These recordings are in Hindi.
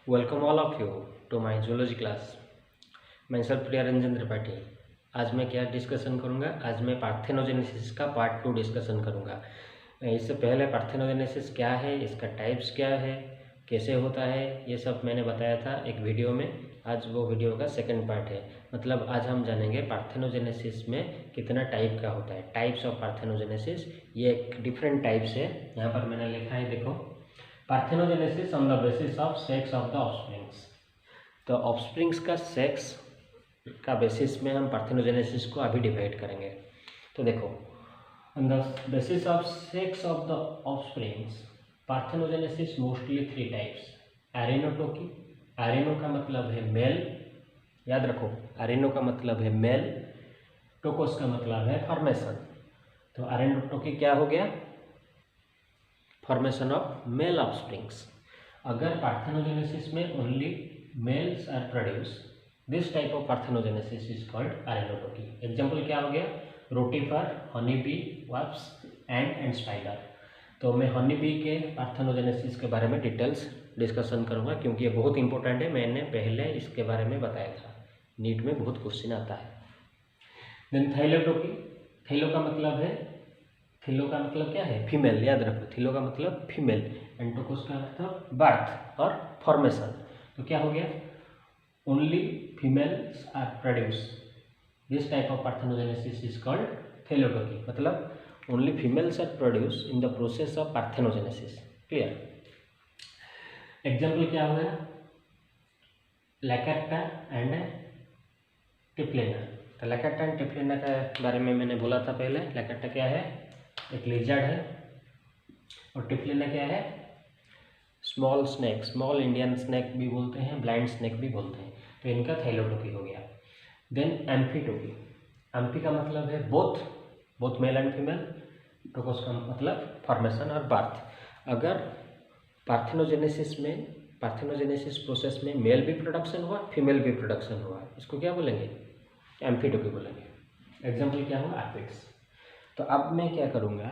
Welcome all of you to my zoology class. मैं सर प्रिया रंजन त्रिपाठी। आज मैं क्या डिस्कशन करूंगा? आज मैं पार्थेनोजेनेसिस का पार्ट 2 डिस्कशन करूंगा। इससे पहले पार्थेनोजेनेसिस क्या है, इसका टाइप्स क्या है, कैसे होता है, ये सब मैंने बताया था एक वीडियो में। आज वो वीडियो का सेकंड पार्ट है। मतलब आज हम जानेंगे पार्थेनोजेनेसिस में कितना टाइप का होता है, टाइप्स ऑफ पार्थेनोजेनेसिस। ये एक डिफरेंट टाइप्स है। यहाँ पर मैंने लिखा है, देखो, parthenogenesis on the basis of sex of the offsprings. तो ऑफस्प्रिंग्स का सेक्स का बेसिस में हम पार्थेनोजेनेसिस को अभी डिवाइड करेंगे। तो देखो, on the basis of sex of the offsprings parthenogenesis mostly 3 types. Arrhenotoky, arrheno का मतलब है मेल, याद रखो, एरेनो का मतलब है मेल, टोकोस का मतलब है फॉर्मेशन। तो एरेनोटोकी क्या हो गया? Formation of male offsprings. अगर पार्थेनोजेनेसिस में only males are produce, this type of parthenogenesis is called arrhenotoky. Example क्या हो गया? Rotifer, honey bee, wasp, and spider. तो मैं हनी बी के पार्थेनोजेनेसिस के बारे में डिटेल्स डिस्कशन करूंगा, क्योंकि ये बहुत इंपॉर्टेंट है। मैंने पहले इसके बारे में बताया था, नीट में बहुत क्वेश्चन आता है। देन थाइलोटोकी, थाइलो का मतलब है, थिलो का मतलब क्या है? फीमेल, याद रखो, थिलो का मतलब फीमेल, एंड टोकोस का मतलब बर्थ और फॉर्मेशन। तो क्या हो गया? Only females are produce, this type of parthenogenesis is called thelytoky. मतलब only females are produce in the process of parthenogenesis. Clear? Example क्या हो गया? Lacerta and Typhlina. तो लैकेटा एंड टिफ्लिना के बारे में मैंने बोला था पहले। लैकेटा क्या है? एक लिजर्ड है, और टिफ्लिना क्या है? Small snack, small Indian snack भी बोलते हैं, ब्लाइंड स्नैक भी बोलते हैं। तो इनका थाइलोटोकी हो गया। देन एम्फीटोकी, एम्फी का मतलब है both, both male and female, tokos का मतलब फॉर्मेशन और बर्थ। अगर पार्थेनोजेनेसिस में, पार्थेनोजेनेसिस प्रोसेस में मेल भी प्रोडक्शन हुआ, फीमेल भी प्रोडक्शन हुआ, इसको क्या बोलेंगे? एम्फीटोकी बोलेंगे। एग्जाम्पल क्या हुआ? एपिड्स। तो अब मैं क्या करूँगा,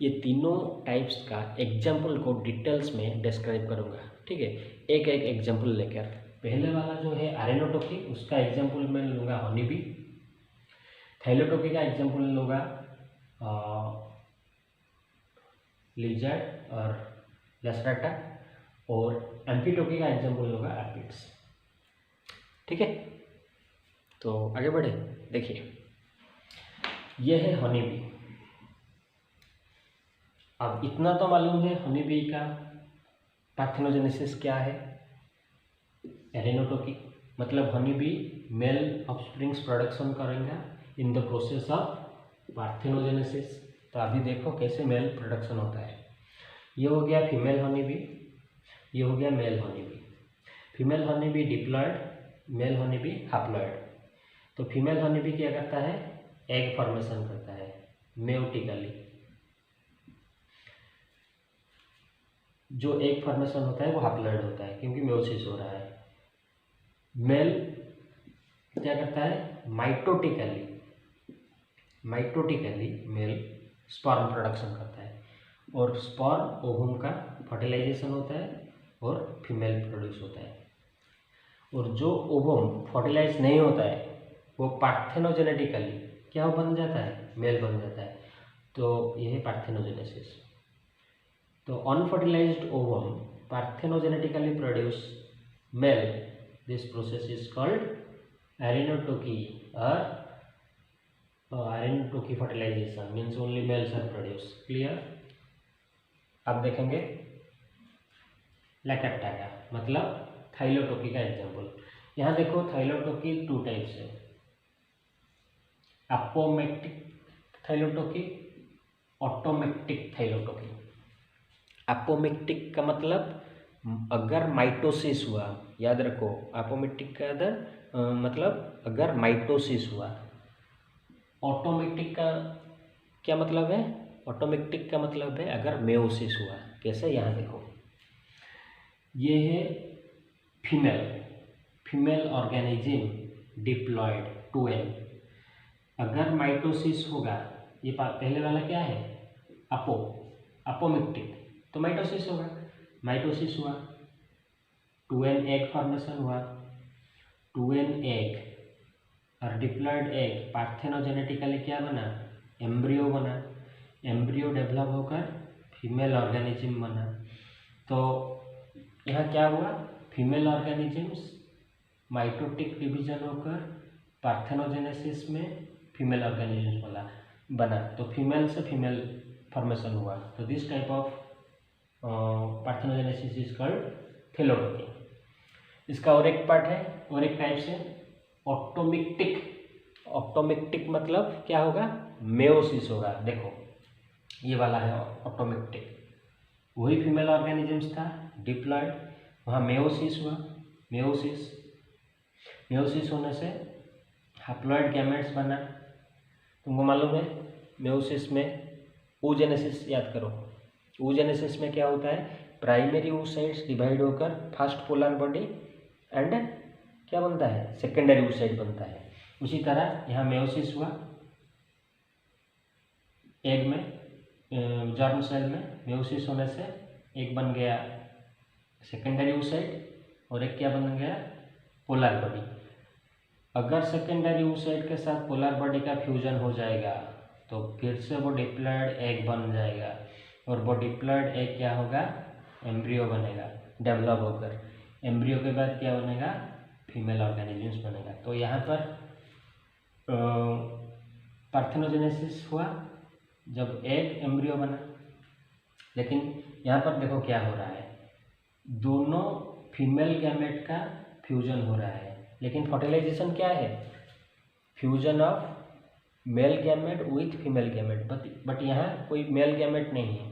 ये तीनों टाइप्स का एग्जाम्पल को डिटेल्स में डिस्क्राइब करूँगा। ठीक है, एक एक एग्जाम्पल लेकर। पहले वाला जो है एरेनोटोकी, उसका एग्जाम्पल मैं लूँगा हनी बी। थाइलोटोकी का एग्जाम्पल लूँगा लिजर्ड और लैस्ट्राटा, और एम्फीटोकी का एग्जाम्पल लूँगा एपिड्स। ठीक है, तो आगे बढ़े। देखिए, यह है हनी बी। अब इतना तो मालूम है हनी बी का पार्थेनोजेनेसिस क्या है। एरेनोटोकी मतलब honey bee male offsprings production करेंगे in the process of parthenogenesis. तो अभी देखो कैसे मेल प्रोडक्शन होता है। ये हो गया फीमेल हनी बी, ये हो गया male honey bee. Female honey bee diploid, male honey bee haploid. तो फीमेल हनी बी क्या करता है? एग फॉर्मेशन करता है मेयोटिकली। जो एग फॉर्मेशन होता है वो हैप्लॉयड होता है, क्योंकि मेयोसिस हो रहा है। मेल क्या करता है? Mitotically, mitotically mail sperm production करता है, और स्पर्म ओवम का फर्टिलाइजेशन होता है और फीमेल प्रोड्यूस होता है। और जो ओवम फर्टिलाइज नहीं होता है वो पार्थेनोजेनेटिकली क्या बन जाता है? मेल बन जाता है। तो यह है पार्थेनोजेनेसिस। तो unfertilized ovum parthenogenetically produce male, this process is called arrhenotoky, और arrhenotoky fertilization means only males are produce. Clear? अब देखेंगे लैकेटा का मतलब थाइलोटोकी का एग्जाम्पल। यहाँ देखो, थाइलोटोकी 2 टाइप्स है, अपोमेक्टिक थाइलोटोकी, ऑटोमेक्टिक थाइलोटोकी। अपोमेक्टिक का मतलब अगर माइटोसिस हुआ, याद रखो, अपोमेक्टिक का मतलब अगर माइटोसिस हुआ। ऑटोमेक्टिक का क्या मतलब है? ऑटोमेक्टिक का मतलब है अगर मेयोसिस हुआ। कैसे? यहाँ देखो, ये है female, female organism diploid 2N। अगर माइटोसिस होगा, ये पहले वाला क्या है? अपोमेक्टिक, तो माइटोसिस होगा। माइटोसिस हुआ 2n एग फॉर्मेशन हुआ, 2n एग और डिप्लॉयड एग पार्थेनोजेनेटिकली क्या बना, एम्ब्रियो बना, एम्ब्रियो डेवलप होकर फीमेल ऑर्गेनिज्म बना। तो यहाँ क्या हुआ, फीमेल ऑर्गेनिजम्स माइटोटिक डिवीजन होकर पार्थेनोजेनेसिस में फीमेल ऑर्गेनिज्म बना, तो फीमेल से फीमेल फॉर्मेशन हुआ। तो this type of parthenogenesis is called thelytoky. इसका और एक पार्ट है, और एक टाइप से ऑप्टोमिक्टिक। ऑप्टोमिक्टिक मतलब क्या होगा, मेयोसिस होगा। देखो ये वाला है ऑप्टोमिक्टिक, वही फीमेल ऑर्गेनिजम्स था डिप्लॉयड, वहाँ मेयोसिस हुआ। मेयोसिस होने से हैप्लॉयड गैमेट्स बना। तुमको मालूम है मेयोसिस में oogenesis याद करो। oogenesis में क्या होता है, प्राइमरी oocytes डिवाइड होकर फर्स्ट पोलर बॉडी एंड क्या बनता है, सेकेंडरी oocyte बनता है। उसी तरह यहाँ मेयोसिस हुआ एग में, जर्म सेल में मेयोसिस होने से एक बन गया सेकेंडरी oocyte और एक क्या बन गया, पोलर बॉडी। अगर सेकेंडरी oocyte के साथ पोलर बॉडी का फ्यूजन हो जाएगा तो फिर से वो डिप्लॉयड एग बन जाएगा, और वो डिप्लॉयड एग क्या होगा, एम्ब्रियो बनेगा डेवलप होकर। एम्ब्रियो के बाद क्या बनेगा, फीमेल ऑर्गेनिजम्स बनेगा। तो यहाँ पर पार्थेनोजेनेसिस हुआ जब एग एम्ब्रियो बना। लेकिन यहाँ पर देखो क्या हो रहा है, दोनों फीमेल गैमेट का फ्यूजन हो रहा है, लेकिन फर्टिलाइजेशन क्या है, fusion of male gamete with female gamete. But यहाँ कोई मेल गैमेट नहीं है,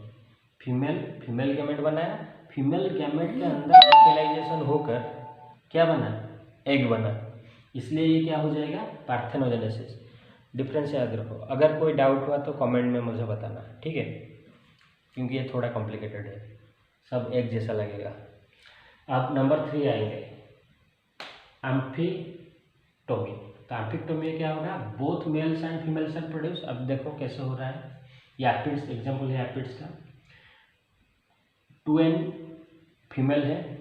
फीमेल गैमेट बनाया, फीमेल गैमेट के अंदर फर्टिलाइजेशन होकर क्या बना, एग बना। इसलिए ये क्या हो जाएगा, पार्थेनोजेनेसिस। डिफरेंस याद रखो। अगर कोई डाउट हुआ तो कमेंट में मुझे बताना, ठीक है, क्योंकि ये थोड़ा कॉम्प्लिकेटेड है, सब एक जैसा लगेगा। अब नंबर 3 आएंगे, एम्फीटोमी। तो एम्फीटोमी में क्या होगा, both males and females are produce. अब देखो कैसे हो रहा है, ये एपिड्स एग्जाम्पल है एपिड्स का। 2n फीमेल है,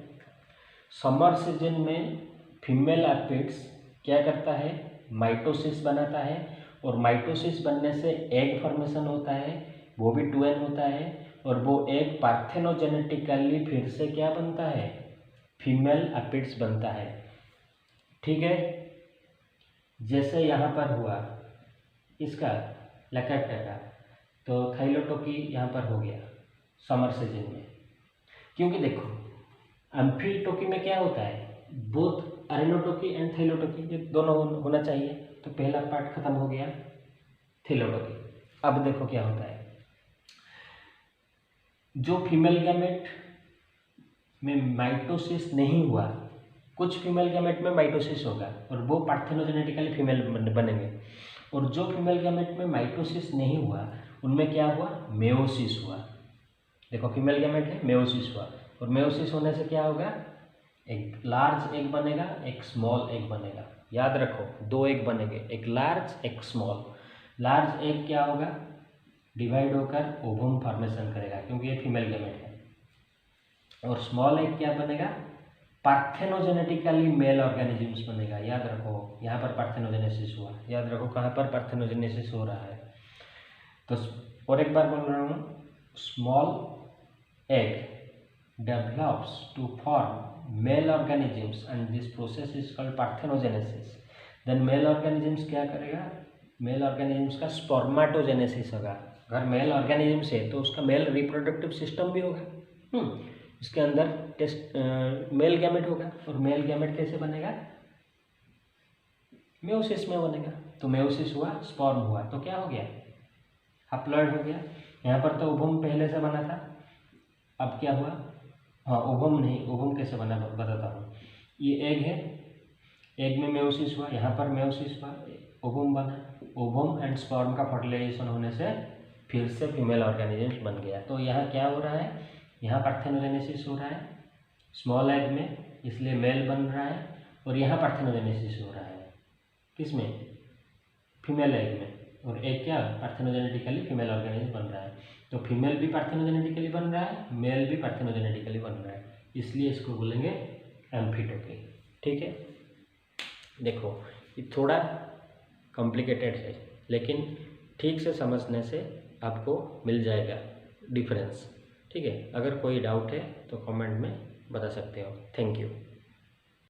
समर सीजन में फीमेल एपिड्स क्या करता है, माइटोसिस बनाता है, और माइटोसिस बनने से एग फॉर्मेशन होता है, वो भी 2n होता है, और वो एग पार्थेनोजेनेटिकली फिर से क्या बनता है, फीमेल एपिड्स बनता है। ठीक है, जैसे यहाँ पर हुआ इसका लैकेटा का, तो थाइलोटोकी यहाँ पर हो गया समर सीजन में। क्योंकि देखो एम्फीटोकी में क्या होता है, बोथ अरेनोटोकी एंड थाइलोटोकी ये दोनों होना चाहिए। तो पहला पार्ट खत्म हो गया थाइलोटोकी। अब देखो क्या होता है, जो फीमेल गैमेट में माइटोसिस नहीं हुआ, कुछ फीमेल गैमेट में माइटोसिस होगा और वो पार्थेनोजेनेटिकली फीमेल बनेंगे, और जो फीमेल गैमेट में माइटोसिस नहीं हुआ उनमें क्या हुआ, मेयोसिस हुआ। देखो फीमेल गैमेट है, मेयोसिस हुआ, और मेयोसिस होने से क्या होगा, एक लार्ज एग बनेगा, एक स्मॉल एग बनेगा। याद रखो 2 एग बनेंगे, एक लार्ज एक स्मॉल। लार्ज एग क्या होगा, डिवाइड होकर ओवम फॉर्मेशन करेगा क्योंकि ये फीमेल गैमेट है, और स्मॉल एग क्या बनेगा, पार्थेनोजेनेटिकली मेल ऑर्गेनिजम्स बनेगा। याद रखो यहाँ पर पार्थेनोजेनेसिस हुआ, याद रखो कहाँ पर पार्थेनोजेनेसिस हो रहा है। तो और एक बार बोल रहा हूँ, small egg develops to form male organisms and this process is called parthenogenesis. Then male organisms क्या करेगा, मेल ऑर्गेनिजम्स का स्पर्मेटोजेनेसिस होगा। अगर मेल ऑर्गेनिजम्स है तो उसका मेल रिप्रोडक्टिव सिस्टम भी होगा, इसके अंदर मेल गैमेट होगा, और मेल गैमेट कैसे बनेगा, मेयोसिस में बनेगा। तो मेयोसिस हुआ, स्पर्म हुआ, तो क्या हो गया, हैप्लॉइड हो गया। यहाँ पर तो ओवम पहले से बना था, अब क्या हुआ, हाँ ओवम नहीं, ओवम कैसे बना बताता हूँ। ये एग है, एग में मेयोसिस हुआ, यहाँ पर मेयोसिस हुआ, ओवम बना, ओवम एंड स्पर्म का फर्टिलाइजेशन होने से फिर से फीमेल ऑर्गेनिजम्स बन गया। तो यहाँ क्या हो रहा है, यहाँ पार्थेनोजेनेसिस हो रहा है स्मॉल एग में, इसलिए मेल बन रहा है, और यहाँ पार्थेनोजेनेसिस हो रहा है किसमें, फीमेल एग में, और एग क्या पार्थेनोजेनेटिकली फीमेल ऑर्गेनिज्म बन रहा है। तो फीमेल भी पार्थेनोजेनेटिकली बन रहा है, मेल भी पार्थेनोजेनेटिकली बन रहा है, इसलिए इसको बोलेंगे एम्फिटो की। ठीक है, देखो ये थोड़ा कॉम्प्लिकेटेड है, लेकिन ठीक से समझने से आपको मिल जाएगा डिफरेंस। ठीक है, अगर कोई डाउट है तो कमेंट में बता सकते हो। Thank you.